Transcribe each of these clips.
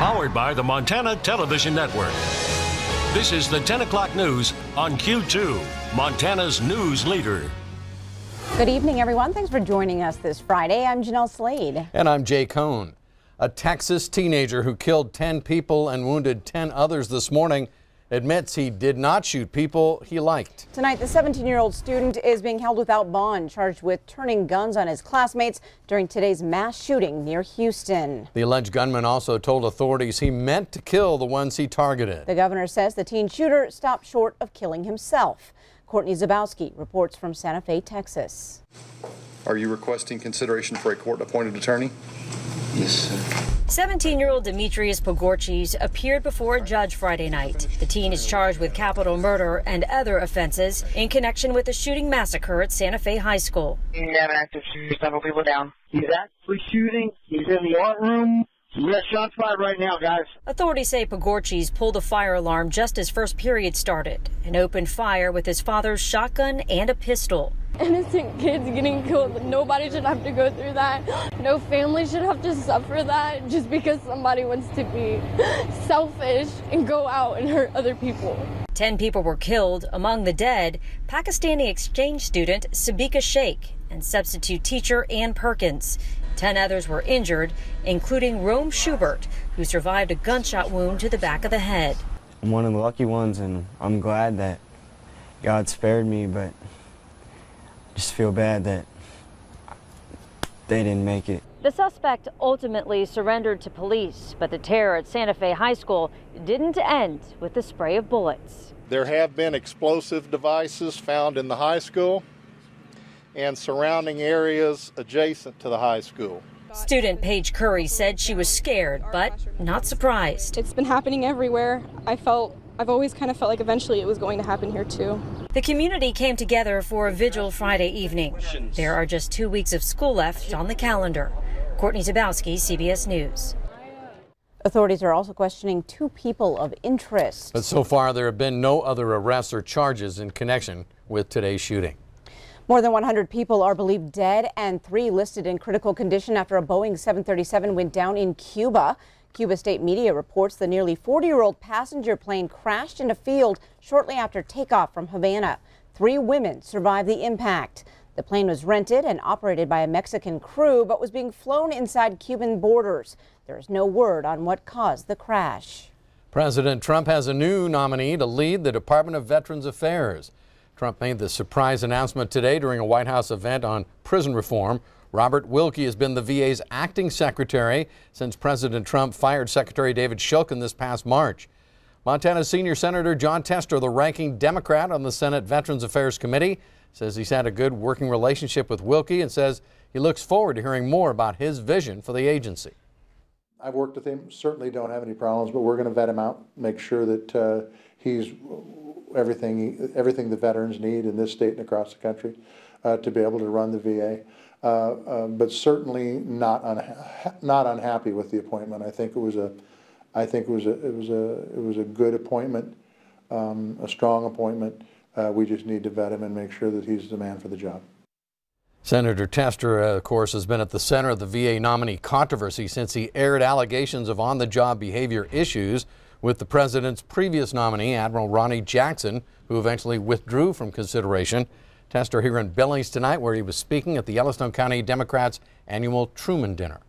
Powered by the Montana Television Network. This is the 10 o'clock news on Q2, Montana's news leader. Good evening, everyone. Thanks for joining us this Friday. I'm Jeanelle Slade. And I'm Jay Cohn. A Texas teenager who killed 10 people and wounded 10 others this morning admits he did not shoot people he liked. Tonight, the 17-year-old student is being held without bond, charged with turning guns on his classmates during today's mass shooting near Houston. The alleged gunman also told authorities he meant to kill the ones he targeted. The governor says the teen shooter stopped short of killing himself. Courtney Zabowski reports from Santa Fe, Texas. Are you requesting consideration for a court-appointed attorney? Yes, sir. 17-year-old Demetrius Pogorchis appeared before a judge Friday night. The teen is charged with capital murder and other offenses in connection with the shooting massacre at Santa Fe High School. You have an active shooter, several people down. He's actually shooting. He's in the art room. We got shots fired right now, guys. Authorities say Pogorchis pulled a fire alarm just as first period started and opened fire with his father's shotgun and a pistol. Innocent kids getting killed. Nobody should have to go through that. No family should have to suffer that just because somebody wants to be selfish and go out and hurt other people. 10 people were killed. Among the dead, Pakistani exchange student Sabika Sheikh and substitute teacher Ann Perkins. 10 others were injured, including Rome Schubert, who survived a gunshot wound to the back of the head. I'm one of the lucky ones, and I'm glad that God spared me, but I just feel bad that they didn't make it. The suspect ultimately surrendered to police, but the terror at Santa Fe High School didn't end with the spray of bullets. There have been explosive devices found in the high school and surrounding areas adjacent to the high school. Student Paige Curry said she was scared, but not surprised. It's been happening everywhere. I've always kind of felt like eventually it was going to happen here too. The community came together for a vigil Friday evening. There are just 2 weeks of school left on the calendar. Courtney Zabowski, CBS News. Authorities are also questioning 2 people of interest. But so far, there have been no other arrests or charges in connection with today's shooting. More than 100 people are believed dead and 3 listed in critical condition after a Boeing 737 went down in Cuba. Cuba state media reports the nearly 40-year-old passenger plane crashed in a field shortly after takeoff from Havana. 3 women survived the impact. The plane was rented and operated by a Mexican crew, but was being flown inside Cuban borders. There is no word on what caused the crash. President Trump has a new nominee to lead the Department of Veterans Affairs. Trump made the surprise announcement today during a White House event on prison reform. Robert Wilkie has been the VA's acting secretary since President Trump fired Secretary David Shulkin this past March. Montana's senior Senator Jon Tester, the ranking Democrat on the Senate Veterans Affairs Committee, says he's had a good working relationship with Wilkie and says he looks forward to hearing more about his vision for the agency. I've worked with him, certainly don't have any problems, but we're going to vet him out, make sure that he's everything the veterans need in this state and across the country to be able to run the VA. But certainly not unhappy with the appointment. I think it was a good appointment, a strong appointment. We just need to vet him and make sure that he's the man for the job. Senator Tester, of course, has been at the center of the VA nominee controversy since he aired allegations of on-the-job behavior issues with the president's previous nominee, Admiral Ronnie Jackson, who eventually withdrew from consideration. Tester here in Billings tonight, where he was speaking at the Yellowstone County Democrats' annual Truman Dinner.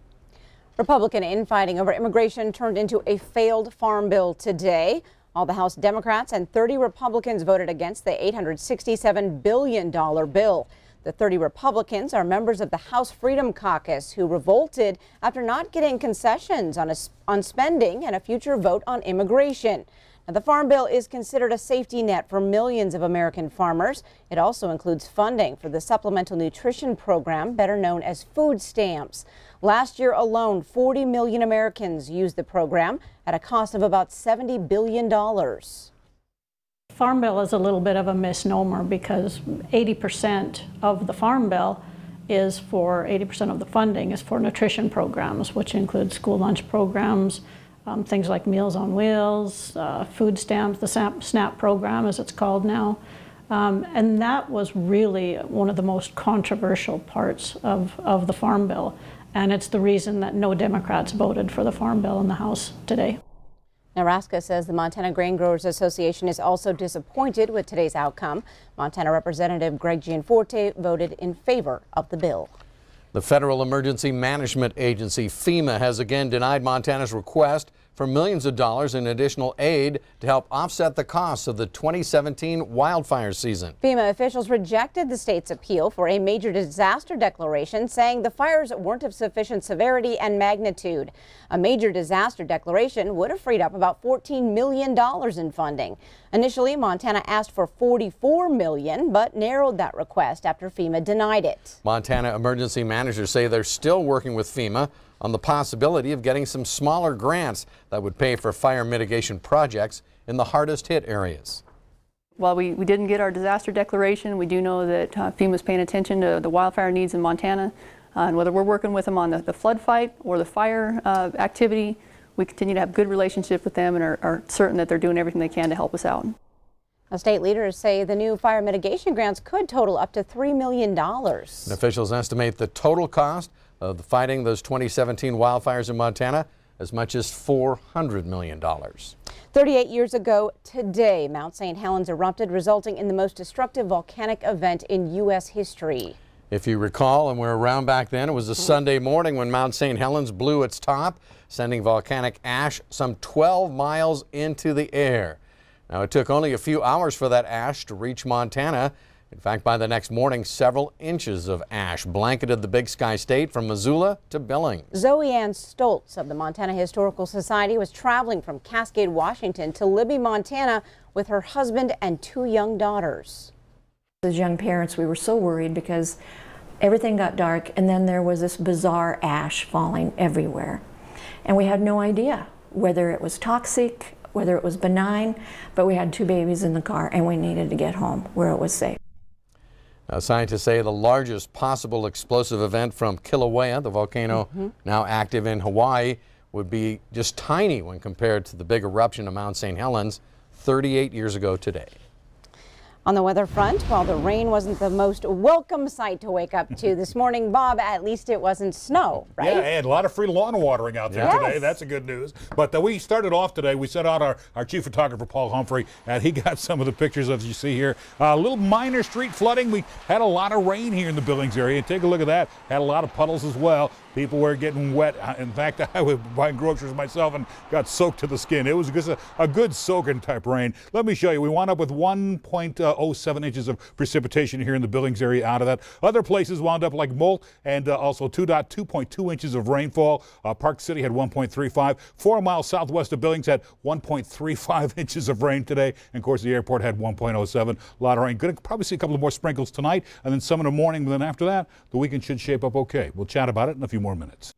Republican infighting over immigration turned into a failed farm bill today. All the House Democrats and 30 Republicans voted against the $867 billion bill. The 30 Republicans are members of the House Freedom Caucus who revolted after not getting concessions on spending and a future vote on immigration. Now, the Farm Bill is considered a safety net for millions of American farmers. It also includes funding for the Supplemental Nutrition Program, better known as food stamps. Last year alone, 40 million Americans used the program at a cost of about $70 billion. Farm Bill is a little bit of a misnomer because 80% of the Farm Bill is for 80% of the funding is for nutrition programs, which include school lunch programs, things like Meals on Wheels, food stamps, the SNAP program as it's called now. And that was really one of the most controversial parts of the Farm Bill. And it's the reason that no Democrats voted for the Farm Bill in the House today. Nebraska says the Montana Grain Growers Association is also disappointed with today's outcome. Montana Representative Greg Gianforte voted in favor of the bill. The Federal Emergency Management Agency, FEMA, has again denied Montana's request for millions of dollars in additional aid to help offset the costs of the 2017 wildfire season. FEMA officials rejected the state's appeal for a major disaster declaration, saying the fires weren't of sufficient severity and magnitude. A major disaster declaration would have freed up about $14 million in funding. Initially, Montana asked for $44 million, but narrowed that request after FEMA denied it. Montana emergency managers say they're still working with FEMA on the possibility of getting some smaller grants that would pay for fire mitigation projects in the hardest hit areas. While we didn't get our disaster declaration, we do know that FEMA is paying attention to the wildfire needs in Montana. And whether we're working with them on the flood fight or the fire activity, we continue to have good relationship with them and are certain that they're doing everything they can to help us out. Now, state leaders say the new fire mitigation grants could total up to $3 million. And officials estimate the total cost of fighting those 2017 wildfires in Montana as much as $400 million. 38 years ago today, Mount St. Helens erupted, resulting in the most destructive volcanic event in U.S. history. If you recall, and we're around back then, it was a Sunday morning when Mount St. Helens blew its top, sending volcanic ash some 12 miles into the air. Now, it took only a few hours for that ash to reach Montana. In fact, by the next morning, several inches of ash blanketed the Big Sky State from Missoula to Billings. Zoe Ann Stoltz of the Montana Historical Society was traveling from Cascade, Washington to Libby, Montana with her husband and 2 young daughters. As young parents, we were so worried because everything got dark and then there was this bizarre ash falling everywhere. And we had no idea whether it was toxic, whether it was benign, but we had 2 babies in the car and we needed to get home where it was safe. Now, scientists say the largest possible explosive event from Kilauea, the volcano now active in Hawaii, would be just tiny when compared to the big eruption of Mount St. Helens 38 years ago today. On the weather front, while the rain wasn't the most welcome sight to wake up to this morning, Bob, at least it wasn't snow, right? Yeah, and a lot of free lawn watering out there today. That's a good news. But we started off today. We sent out our chief photographer, Paul Humphrey, and he got some of the pictures as you see here. A little minor street flooding. We had a lot of rain here in the Billings area. Take a look at that. Had a lot of puddles as well. People were getting wet. In fact, I was buying groceries myself and got soaked to the skin. It was just a good soaking type rain. Let me show you. We wound up with 1.07 inches of precipitation here in the Billings area out of that. Other places wound up like Molt and also 2.2 inches of rainfall. Park City had 1.35. 4 miles southwest of Billings had 1.35 inches of rain today. And of course, the airport had 1.07. A lot of rain. Going to probably see a couple of more sprinkles tonight and then some in the morning. And then after that, the weekend should shape up okay. We'll chat about it in a few more minutes.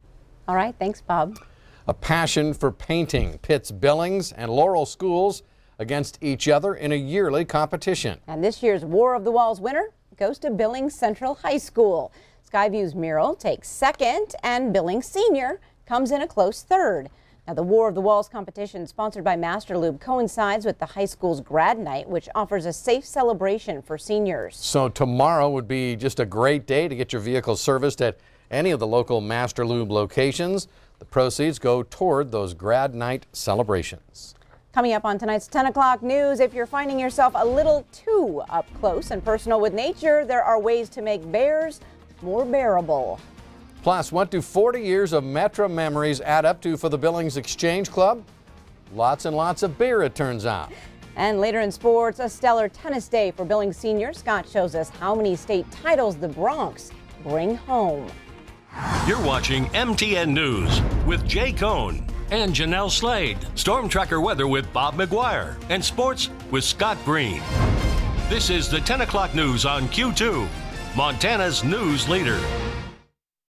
All right. Thanks, Bob. A passion for painting pits Billings and Laurel schools against each other in a yearly competition. And this year's War of the Walls winner goes to Billings Central High School. Skyview's mural takes second and Billings Senior comes in a close third. Now, the War of the Walls competition, sponsored by Master Lube, coincides with the high school's grad night, which offers a safe celebration for seniors. So tomorrow would be just a great day to get your vehicle serviced at any of the local Master Lube locations. The proceeds go toward those grad night celebrations. Coming up on tonight's 10 o'clock news, if you're finding yourself a little too up close and personal with nature, there are ways to make bears more bearable. Plus, what do 40 years of Metro memories add up to for the Billings Exchange Club? Lots and lots of beer, it turns out. And later in sports, a stellar tennis day for Billings seniors. Scott shows us how many state titles the Bronx bring home. You're watching MTN News with Jay Cohn and Jeanelle Slade. Storm Tracker weather with Bob McGuire. And sports with Scott Green. This is the 10 o'clock news on Q2, Montana's news leader.